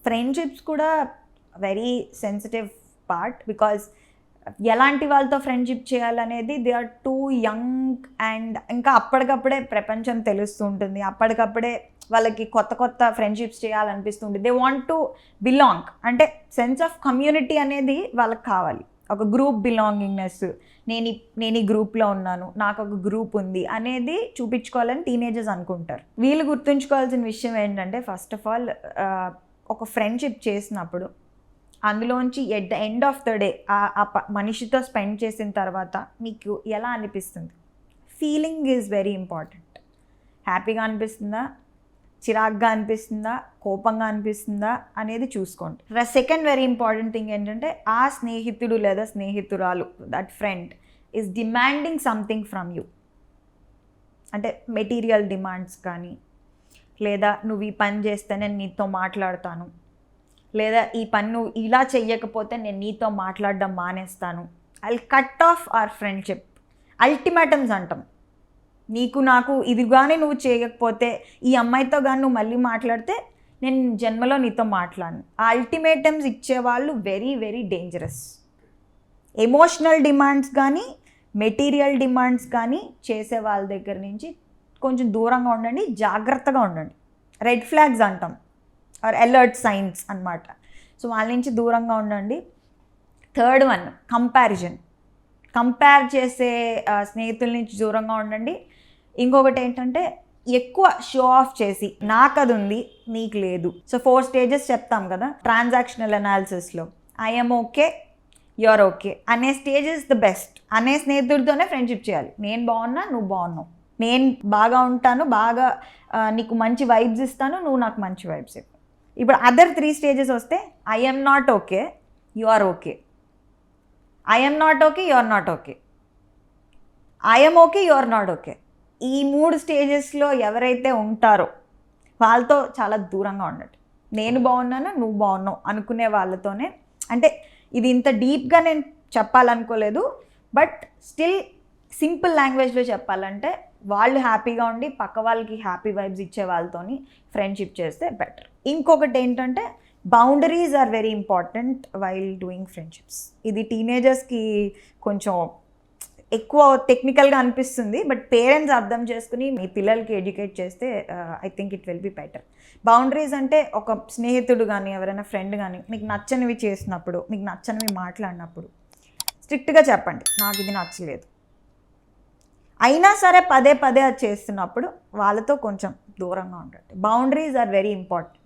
Friendships కూడా very sensitive part, because ఎలాంటి వాళ్ళతో ఫ్రెండ్షిప్ చేయాలనేది they are too young and ఇంకా అప్పటికప్పుడే ప్రపంచం తెలుస్తూ ఉంటుంది, అప్పటికప్పుడే వాళ్ళకి కొత్త కొత్త ఫ్రెండ్షిప్స్ చేయాలనిపిస్తుంది. దే వాంట్ టు బిలాంగ్, అంటే సెన్స్ ఆఫ్ కమ్యూనిటీ అనేది వాళ్ళకి కావాలి, ఒక గ్రూప్ బిలాంగింగ్నెస్. నేను ఈ గ్రూప్లో ఉన్నాను, నాకు ఒక గ్రూప్ ఉంది అనేది చూపించుకోవాలని టీనేజర్స్ అనుకుంటారు. వీళ్ళు గుర్తుంచుకోవాల్సిన విషయం ఏంటంటే, ఫస్ట్ ఆఫ్ ఆల్ ఒక ఫ్రెండ్షిప్ చేసినప్పుడు అందులోంచి at the end of the day ఆ మనిషితో స్పెండ్ చేసిన తర్వాత మీకు ఎలా అనిపిస్తుంది? Feeling is very important. హ్యాపీగా అనిపిస్తుందా, చిరాగ్గా అనిపిస్తుందా, కోపంగా అనిపిస్తుందా అనేది చూసుకోండి. సెకండ్ వెరీ ఇంపార్టెంట్ థింగ్ ఏంటంటే, ఆ స్నేహితుడు లేదా స్నేహితురాలు, that friend is demanding something from you. అంటే మెటీరియల్ డిమాండ్స్ కానీ, లేదా నువ్వు ఈ పని చేస్తే నేను నీతో మాట్లాడతాను, లేదా ఈ పని నువ్వు ఇలా చెయ్యకపోతే నేను నీతో మాట్లాడడం మానేస్తాను, I will cut off our friendship. Ultimatums అంటాం. నీకు నాకు ఇది కానీ నువ్వు చేయకపోతే, ఈ అమ్మాయితో కానీ నువ్వు మళ్ళీ మాట్లాడితే నేను జన్మలో నీతో మాట్లాడను. ఆ అల్టిమేటమ్స్ ఇచ్చేవాళ్ళు very very dangerous. Emotional demands కానీ మెటీరియల్ డిమాండ్స్ కానీ చేసే వాళ్ళ దగ్గర నుంచి కొంచెం దూరంగా ఉండండి, జాగ్రత్తగా ఉండండి. రెడ్ ఫ్లాగ్స్ అంటాం, ఆర్ అలర్ట్ సైన్స్ అన్నమాట. సో వాళ్ళ నుంచి దూరంగా ఉండండి. థర్డ్ వన్, కంపేర్ చేసే స్నేహితుల నుంచి దూరంగా ఉండండి. ఇంకొకటి ఏంటంటే, ఎక్కువ షో ఆఫ్ చేసి నాకు అది ఉంది నీకు లేదు. సో 4 స్టేజెస్ చెప్తాం కదా ట్రాన్సాక్షనల్ అనాలిసిస్లో. ఐఎమ్ ఓకే, యూఆర్ ఓకే అనే స్టేజెస్ ద బెస్ట్. అనే స్నేహితుడితోనే ఫ్రెండ్షిప్ చేయాలి. నేను బాగున్నా, నువ్వు బాగున్నావు, నేను బాగా ఉంటాను, బాగా నీకు మంచి వైబ్స్ ఇస్తాను, నువ్వు నాకు మంచి వైబ్స్ ఇవ్వు. ఇప్పుడు అదర్ 3 స్టేజెస్ వస్తే, I'm not okay, you are okay, I'm not okay, you are not okay, I'm okay, you are not okay. ఈ 3 స్టేజెస్లో ఎవరైతే ఉంటారో వాళ్ళతో చాలా దూరంగా ఉండండి. నేను బాగున్నాను, నువ్వు బాగున్నావు అనుకునే వాళ్ళతోనే. అంటే ఇది ఇంత డీప్గా నేను చెప్పాలనుకోలేదు, బట్ స్టిల్ సింపుల్ లాంగ్వేజ్లో చెప్పాలంటే, వాళ్ళు హ్యాపీగా ఉండి పక్క వాళ్ళకి హ్యాపీ వైబ్స్ ఇచ్చే వాళ్ళతోని ఫ్రెండ్షిప్ చేస్తే బెటర్. ఇంకొకటి ఏంటంటే, boundaries are very important while doing friendships. ఇది టీనేజర్స్కి కొంచెం ఎక్కువ టెక్నికల్గా అనిపిస్తుంది, బట్ పేరెంట్స్ అర్థం చేసుకుని మీ పిల్లలకి ఎడ్యుకేట్ చేస్తే I think it will be better. Boundaries అంటే, ఒక స్నేహితుడు కానీ ఎవరైనా ఫ్రెండ్ కానీ మీకు నచ్చనివి చేసినప్పుడు, మీకు నచ్చనివి మాట్లాడినప్పుడు స్ట్రిక్ట్గా చెప్పండి, నాకు ఇది నచ్చలేదు. అయినా సరే పదే పదే అది చేస్తున్నప్పుడు వాళ్ళతో కొంచెం దూరంగా ఉండండి. Boundaries are very important.